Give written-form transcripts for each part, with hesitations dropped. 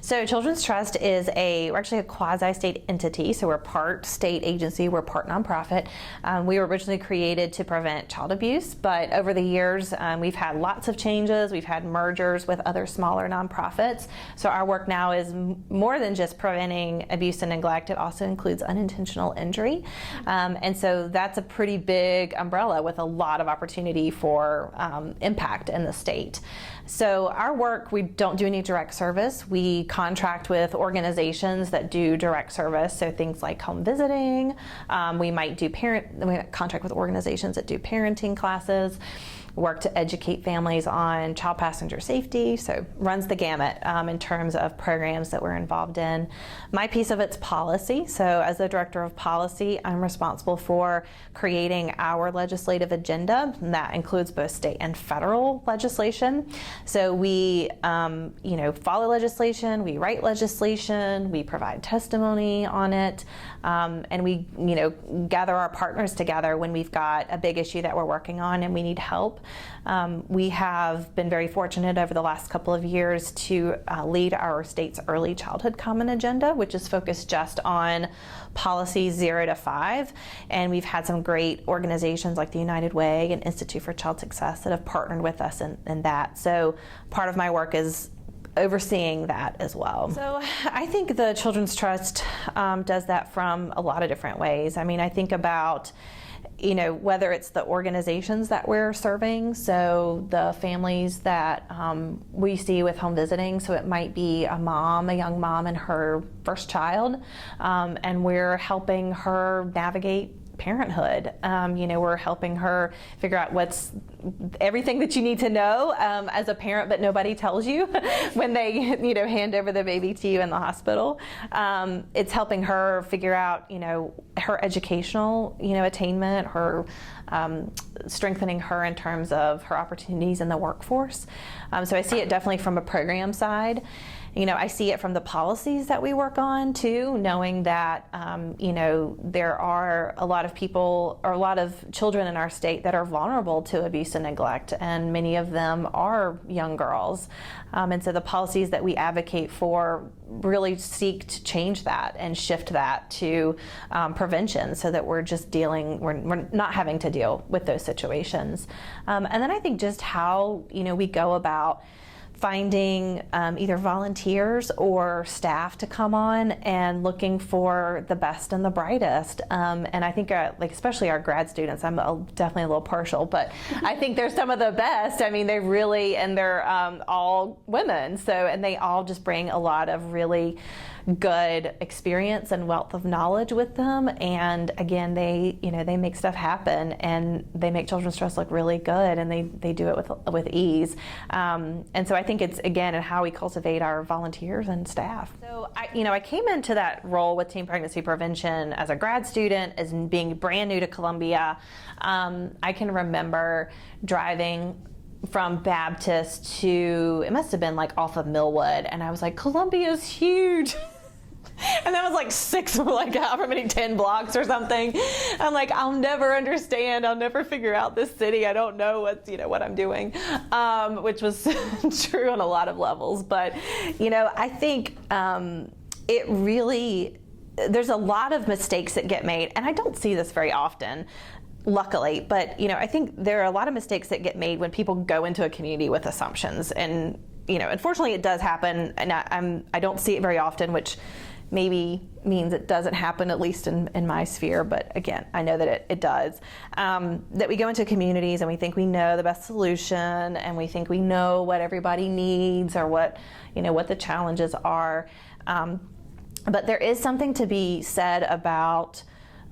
So Children's Trust is we're actually a quasi-state entity, so we're part state agency, we're part nonprofit. We were originally created to prevent child abuse, but over the years we've had lots of changes. We've had mergers with other smaller nonprofits. So our work now is more than just preventing abuse and neglect. It also includes unintentional injury. And so that's a pretty big umbrella with a lot of opportunity for impact in the state. So our work, we don't do any direct service. We contract with organizations that do direct service, so things like home visiting. We might contract with organizations that do parenting classes, work to educate families on child passenger safety, so runs the gamut in terms of programs that we're involved in. My piece of it's policy, so as the director of policy, I'm responsible for creating our legislative agenda, and that includes both state and federal legislation. So we follow legislation, we write legislation, we provide testimony on it, and we gather our partners together when we've got a big issue that we're working on and we need help. We have been very fortunate over the last couple of years to lead our state's early childhood common agenda, which is focused just on policies 0 to 5. And we've had some great organizations like the United Way and Institute for Child Success that have partnered with us in that. So part of my work is overseeing that as well. So I think the Children's Trust does that from a lot of different ways. I mean, I think about whether it's the organizations that we're serving, so the families that we see with home visiting, so it might be a young mom and her first child, and we're helping her navigate parenthood. We're helping her figure out what's everything that you need to know as a parent, but nobody tells you when they hand over the baby to you in the hospital. It's helping her figure out her educational attainment, her strengthening her in terms of her opportunities in the workforce. So I see it definitely from a program side. I see it from the policies that we work on too, knowing that, there are a lot of people or a lot of children in our state that are vulnerable to abuse and neglect, and many of them are young girls. And so the policies that we advocate for really seek to change that and shift that to prevention so that we're not having to deal with those situations. And then I think just how, we go about finding either volunteers or staff to come on and looking for the best and the brightest. And I think especially our grad students, I'm definitely a little partial, but I think they're some of the best. I mean, they're all women. And they all just bring a lot of really good experience and wealth of knowledge with them. And again, they make stuff happen and they make Children's Trust look really good, and they do it with ease. And so I think it's again in how we cultivate our volunteers and staff. So I came into that role with teen pregnancy prevention as a grad student, as being brand new to Columbia. I can remember driving from Baptist to, it must have been off of Millwood, and I was like, Columbia's huge. And that was however many 10 blocks or something. I'm like, I'll never understand. I'll never figure out this city. I don't know what I'm doing, which was true on a lot of levels. But, I think there's a lot of mistakes that get made, and I don't see this very often, luckily, but I think there are a lot of mistakes that get made when people go into a community with assumptions, and unfortunately it does happen, and I don't see it very often, which maybe means it doesn't happen, at least in my sphere, but again, I know that it does. That we go into communities and we think we know the best solution, and we think we know what everybody needs or what the challenges are. But there is something to be said about,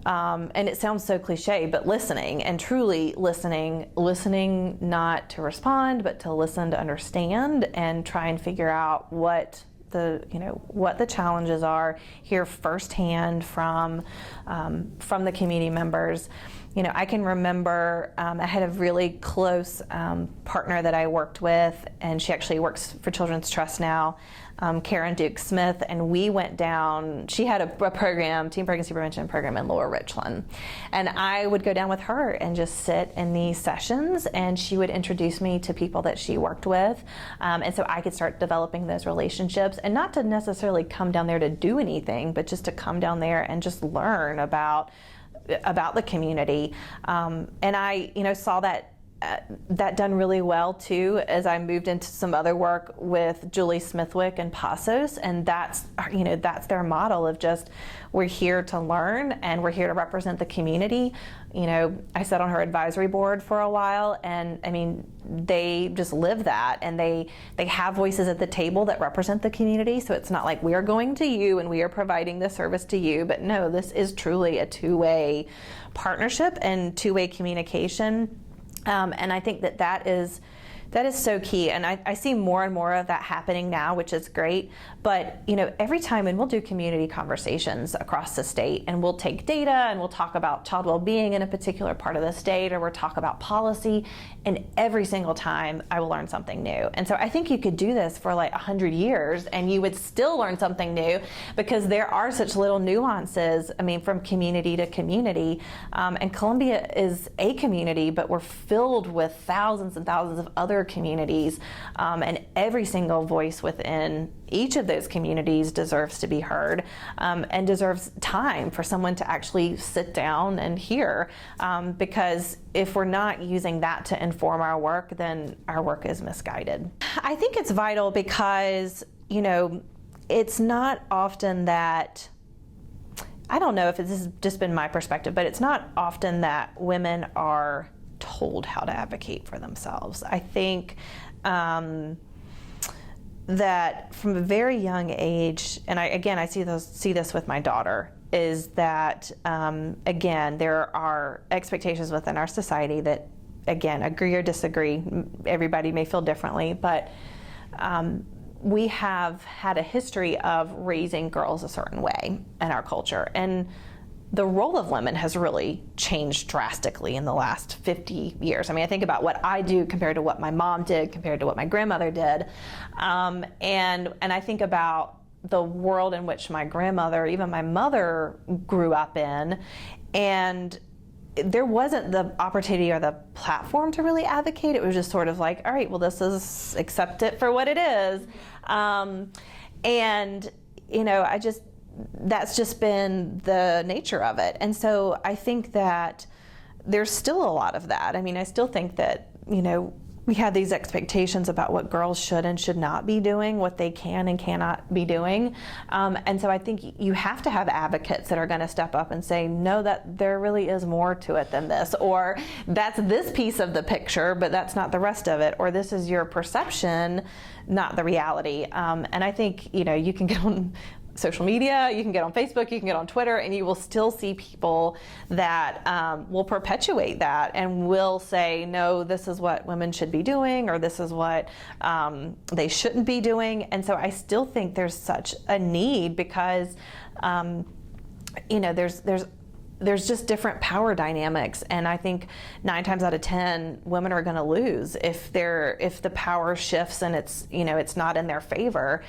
and it sounds so cliche, but listening, and truly listening not to respond, but to listen to understand and try and figure out what the challenges are, hear firsthand from the community members. I can remember I had a really close partner that I worked with, and she actually works for Children's Trust now. Karen Duke Smith, and we went down. She had a program, teen pregnancy prevention program in Lower Richland, and I would go down with her and just sit in these sessions, and she would introduce me to people that she worked with, and so I could start developing those relationships, and not to necessarily come down there to do anything, but just to come down there and just learn about the community. And I, saw that done really well too as I moved into some other work with Julie Smithwick and Passos, and that's their model of just, we're here to learn and we're here to represent the community. I sat on her advisory board for a while, and I mean, they just live that, and they have voices at the table that represent the community. So it's not like we are going to you and we are providing the service to you, but no, this is truly a two-way partnership and two-way communication. And I think that is so key, and I see more and more of that happening now, which is great. But every time, and we'll do community conversations across the state, and we'll take data and we'll talk about child well-being in a particular part of the state, or we'll talk about policy, and every single time I will learn something new. And so I think you could do this for like 100 years and you would still learn something new, because there are such little nuances, from community to community. And Columbia is a community, but we're filled with thousands and thousands of other communities, and every single voice within each of those communities deserves to be heard, and deserves time for someone to actually sit down and hear, because if we're not using that to inform our work, then our work is misguided. I think it's vital because it's not often that, I don't know if this has just been my perspective, but it's not often that women are told how to advocate for themselves. I think that from a very young age, and I see this with my daughter, is that again, there are expectations within our society that, again, agree or disagree, everybody may feel differently, but we have had a history of raising girls a certain way in our culture, and the role of women has really changed drastically in the last 50 years. I think about what I do compared to what my mom did, compared to what my grandmother did. And I think about the world in which my grandmother, even my mother, grew up in, and there wasn't the opportunity or the platform to really advocate. It was just sort of like, all right, well, this is, accept it for what it is. That's just been the nature of it. And so I think that there's still a lot of that. I still think that, we have these expectations about what girls should and should not be doing, what they can and cannot be doing. And so I think you have to have advocates that are going to step up and say, no, that there really is more to it than this, or that's this piece of the picture, but that's not the rest of it, or this is your perception, not the reality. And I think, you can get on social media, you can get on Facebook, you can get on Twitter, and you will still see people that will perpetuate that and will say, no, this is what women should be doing, or this is what they shouldn't be doing. And so I still think there's such a need, because there's just different power dynamics, and I think 9 times out of 10 women are going to lose if the power shifts and it's not in their favor.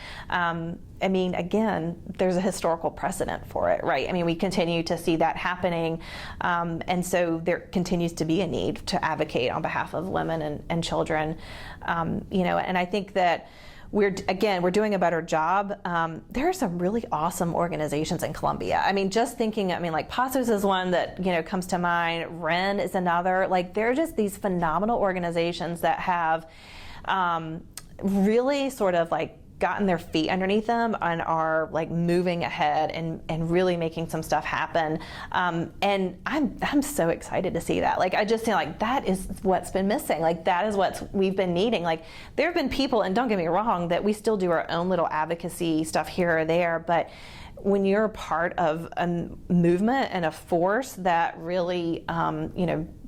Again, there's a historical precedent for it, right? We continue to see that happening, and so there continues to be a need to advocate on behalf of women and children, and I think that we're doing a better job. There are some really awesome organizations in Columbia. Just thinking, like Passos is one that, comes to mind. Wren is another. Like, there are just these phenomenal organizations that have really sort of like gotten their feet underneath them and are like moving ahead and really making some stuff happen. And I'm so excited to see that. Like, I just feel like that is what's been missing. Like, that is what we've been needing. Like, there have been people, and don't get me wrong, that we still do our own little advocacy stuff here or there, but when you're a part of a movement and a force that really,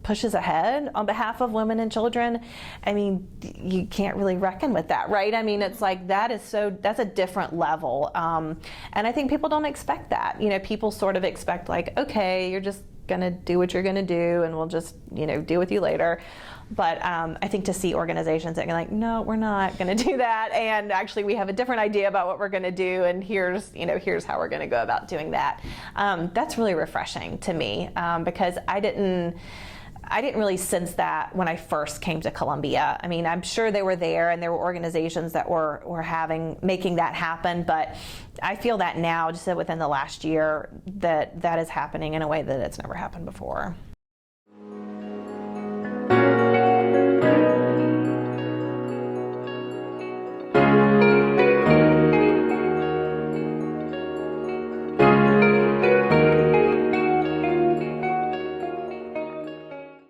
pushes ahead on behalf of women and children, you can't really reckon with that, right? It's like that's a different level. And I think people don't expect that. People sort of expect, like, okay, you're just going to do what you're going to do, and we'll just, deal with you later. But I think to see organizations that are like, no, we're not going to do that, and actually we have a different idea about what we're going to do, and here's how we're going to go about doing that. That's really refreshing to me, because I didn't really sense that when I first came to Columbia. I mean, I'm sure they were there, and there were organizations that were making that happen, but I feel that now, just within the last year, that is happening in a way that it's never happened before.